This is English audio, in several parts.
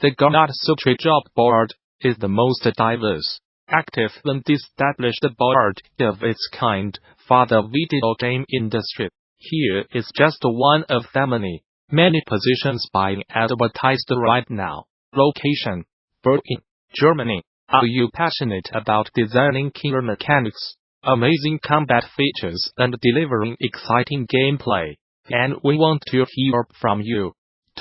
The Gamasutra Job board is the most diverse, active and established board of its kind for the video game industry. Here is just one of the many positions being advertised right now. Location: Berlin, Germany. Are you passionate about designing killer mechanics, amazing combat features, and delivering exciting gameplay? And we want to hear from you.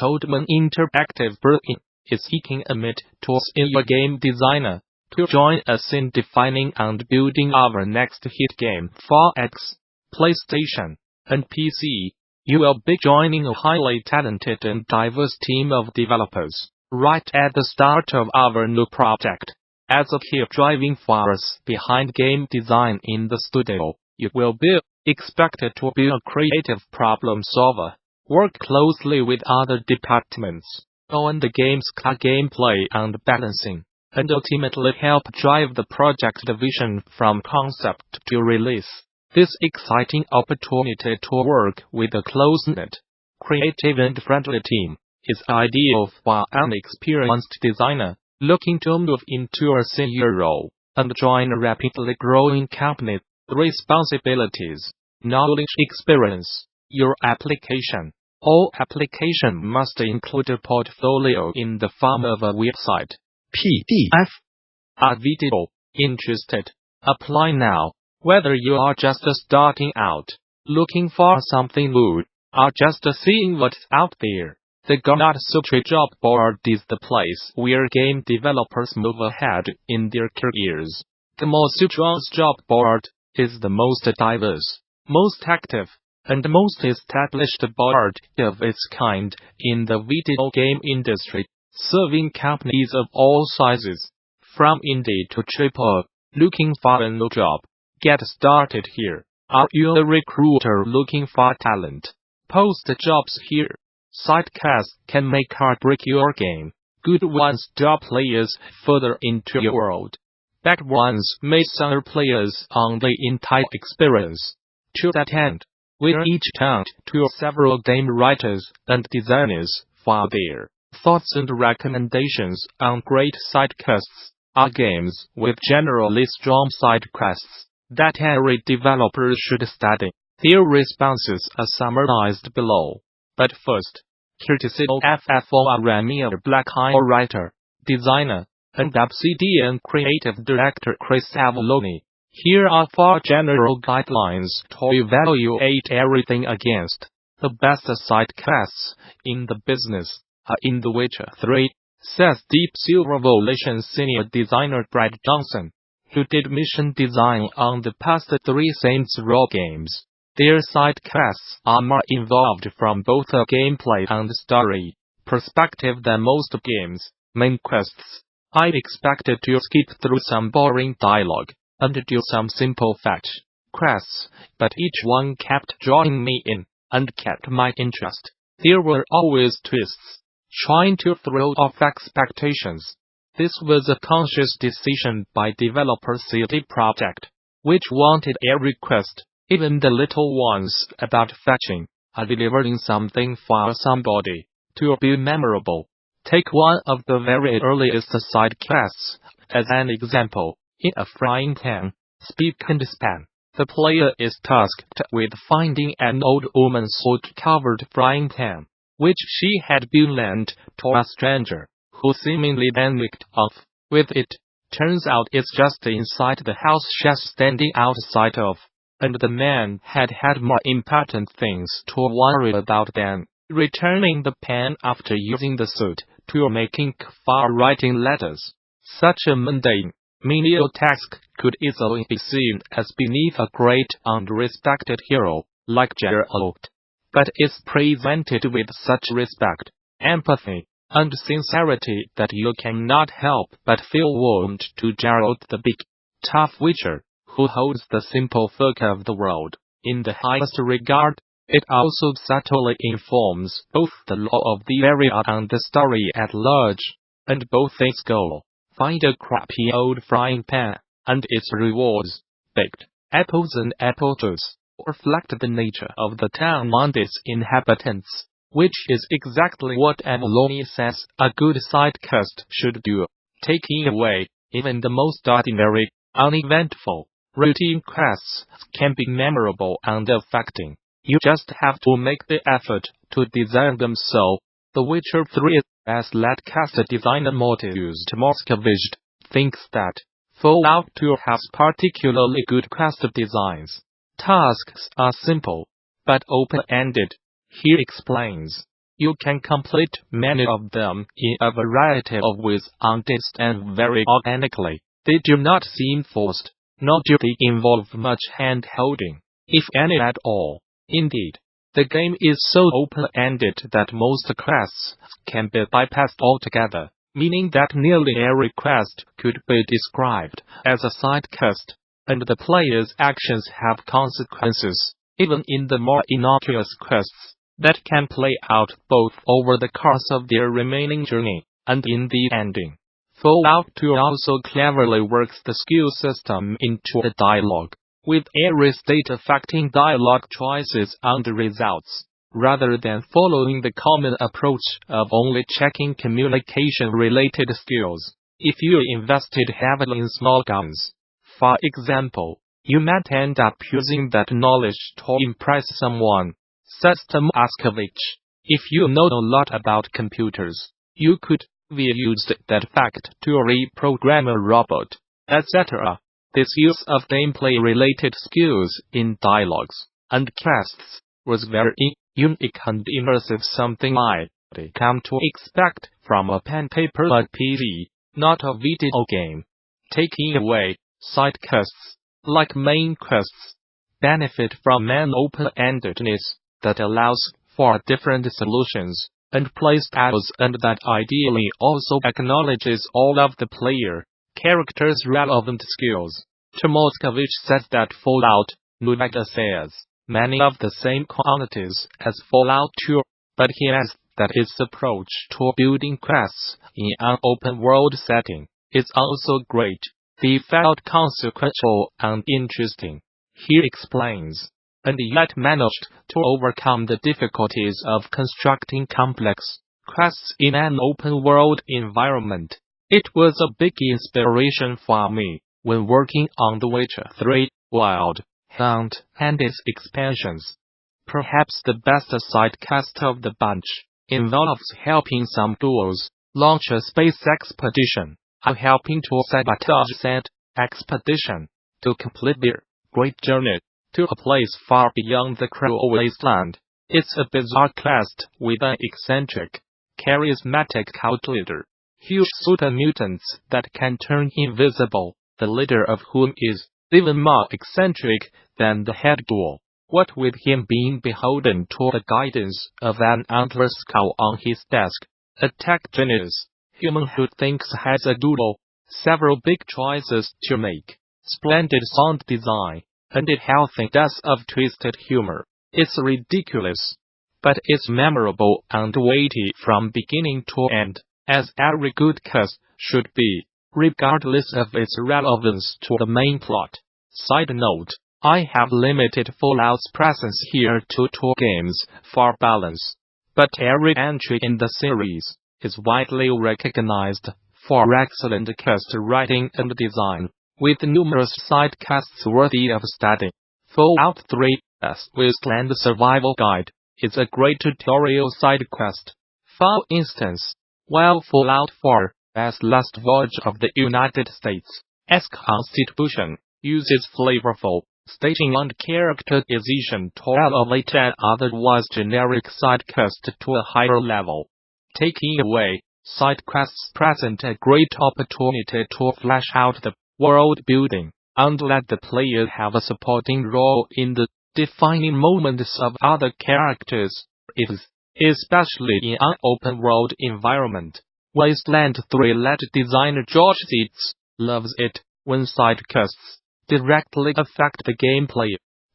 Toadman Interactive Berlin is seeking a mid-to-senior game designer to join us in defining and building our next hit game for X, PlayStation, and PC. You will be joining a highly talented and diverse team of developers right at the start of our new project. As a key driving force behind game design in the studio, you will be expected to be a creative problem solver, work closely with other departments, own the game's gameplay and balancing, and ultimately help drive the project vision from concept to release. This exciting opportunity to work with a close-knit, creative and friendly team is ideal for an experienced designer looking to move into a senior role and join a rapidly growing company. Responsibilities: knowledge, experience. Your application. All application must include a portfolio in the form of a website, PDF, or video. Interested? Apply now. Whether you are just starting out, looking for something new, or just seeing what's out there, the Gamasutra Job board is the place where game developers move ahead in their careers. Gamasutra's job board is the most diverse, most active, and most established board of its kind in the video game industry, serving companies of all sizes, from indie to AAA. Looking for a new job? Get started here. Are you a recruiter looking for talent? Post jobs here. Sidecasts can make or break your game. Good ones draw players further into your world. Bad ones may sell players only in tight experience. To that end, we each turn to several game writers and designers for their thoughts and recommendations on great sidecasts or games with generally strong sidecasts that every developer should study. Their responses are summarized below. But first, courtesy of FFO Black-Eye writer, designer, and Obsidian creative director Chris Avellone, here are 4 general guidelines to evaluate everything against. The best sidecasts in the business are in The Witcher 3, says Deep Silver Volition senior designer Brad Johnson, who did mission design on the past 3 Saints Row games. Their sidecasts are more involved from both a gameplay and story perspective than most games' main quests. I expected to skip through some boring dialogue and do some simple fetch quests, but each one kept drawing me in and kept my interest. There were always twists, trying to throw off expectations. This was a conscious decision by developer CD Projekt, which wanted every quest, even the little ones about fetching or delivering something for somebody, to be memorable. Take one of the very earliest sidecasts as an example. In A Frying Pan, Spick and Span, the player is tasked with finding an old woman's soot-covered frying pan, which she had been lent to a stranger, who seemingly then nicked off with it. Turns out it's just inside the house she's standing outside of, and the man had more important things to worry about than returning the pan after using the soot to make ink for writing letters. Such a mundane, menial task could easily be seen as beneath a great and respected hero like Geralt. But it's presented with such respect, empathy, and sincerity that you cannot help but feel warmed to Geralt the big, tough Witcher, who holds the simple folk of the world in the highest regard. It also subtly informs both the law of the area and the story at large, and both its goal, find a crappy old frying pan, and its rewards, baked apples and apple juice, reflect the nature of the town and its inhabitants. which is exactly what Avellone says a good side quest should do. Taking away even the most ordinary, uneventful, routine quests can be memorable and affecting. You just have to make the effort to design them so. The Witcher 3 as lead cast designer Mateusz Tomaszkiewicz thinks that Fallout 2 has particularly good quest designs. Tasks are simple, but open-ended. He explains. You can complete many of them in a variety of ways honest and very organically. They do not seem forced, nor do they involve much hand-holding, if any at all. Indeed, the game is so open-ended that most quests can be bypassed altogether, meaning that nearly every quest could be described as a side quest, and the player's actions have consequences, even in the more innocuous quests, that can play out both over the course of their remaining journey and in the ending. Fallout 2 also cleverly works the skill system into the dialogue, with every state affecting dialogue choices and results, rather than following the common approach of only checking communication-related skills. If you invested heavily in small guns, for example, you might end up using that knowledge to impress someone, says Tomaszkiewicz. If you know a lot about computers, you could use that fact to reprogram a robot, etc. This use of gameplay-related skills in dialogues and quests was very unique and immersive, something I'd come to expect from a pen-paper RPG, not a video game. Taking away, side quests, like main quests, benefit from an open-endedness that allows for different solutions and playstyles, and that ideally also acknowledges all of the player characters' relevant skills. Tomaszkiewicz says that Fallout New Vegas has many of the same qualities as Fallout 2, but he adds that its approach to building quests in an open-world setting is also great. They felt consequential and interesting. He explains, and yet managed to overcome the difficulties of constructing complex quests in an open-world environment. It was a big inspiration for me when working on The Witcher 3, Wild Hunt and its expansions. Perhaps the best side quest of the bunch involves helping some ghouls launch a space expedition. I'm helping to sabotage said expedition to complete their great journey to a place far beyond the cruel wasteland. It's a bizarre quest with an eccentric, charismatic cult leader, huge suit of mutants that can turn invisible, the leader of whom is even more eccentric than the head ghoul, what with him being beholden to the guidance of an antler skull on his desk. A tech genius, human who thinks has a doodle, several big choices to make, splendid sound design, and a healthy dose of twisted humor. It's ridiculous, but it's memorable and weighty from beginning to end, as every good quest should be, regardless of its relevance to the main plot. Side note, I have limited Fallout's presence here to 2 games for balance, but every entry in the series is widely recognized for excellent quest writing and design, with numerous side quests worthy of study. Fallout 3's Wasteland Survival Guide is a great tutorial side quest. For instance, while Fallout 4's Last Voyage of the United States' Constitution uses flavorful staging and characterization to elevate an otherwise generic side quest to a higher level. Taking away, side quests present a great opportunity to flesh out the world building, and let the player have a supporting role in the defining moments of other characters, especially in an open-world environment. Wasteland 3 lead designer Ziets loves it when side quests directly affect the gameplay,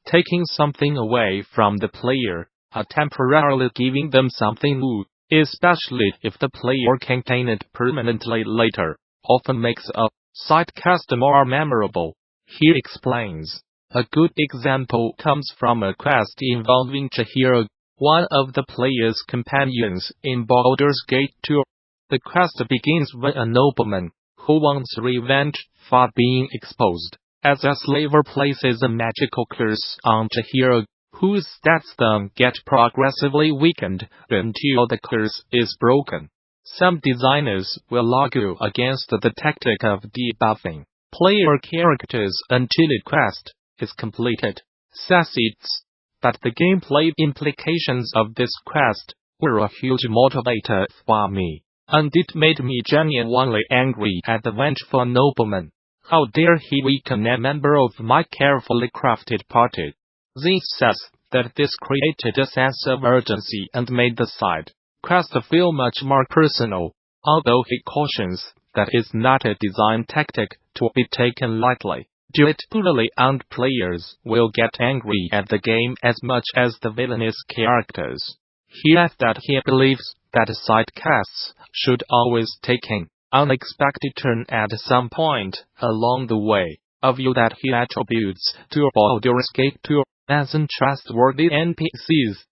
taking something away from the player, or temporarily giving them something new, especially if the player can gain it permanently later, often makes a side quest more memorable. He explains, a good example comes from a quest involving Jaheira, one of the player's companions in Baldur's Gate 2. The quest begins when a nobleman, who wants revenge for being exposed as a slaver, places a magical curse on Jaheira, whose stats then get progressively weakened until the curse is broken. Some designers will argue against the tactic of debuffing player characters until the quest is completed, says Ziets. But the gameplay implications of this quest were a huge motivator for me, and it made me genuinely angry at the vengeful nobleman. How dare he weaken a member of my carefully crafted party? Ziets says that this created a sense of urgency and made the side quest feel much more personal, although he cautions that it's not a design tactic to be taken lightly. Do it poorly and players will get angry at the game as much as the villainous characters. He adds that he believes that side quests should always take an unexpected turn at some point along the way, a view that he attributes to Baldur's Gate 2. As untrustworthy NPCs,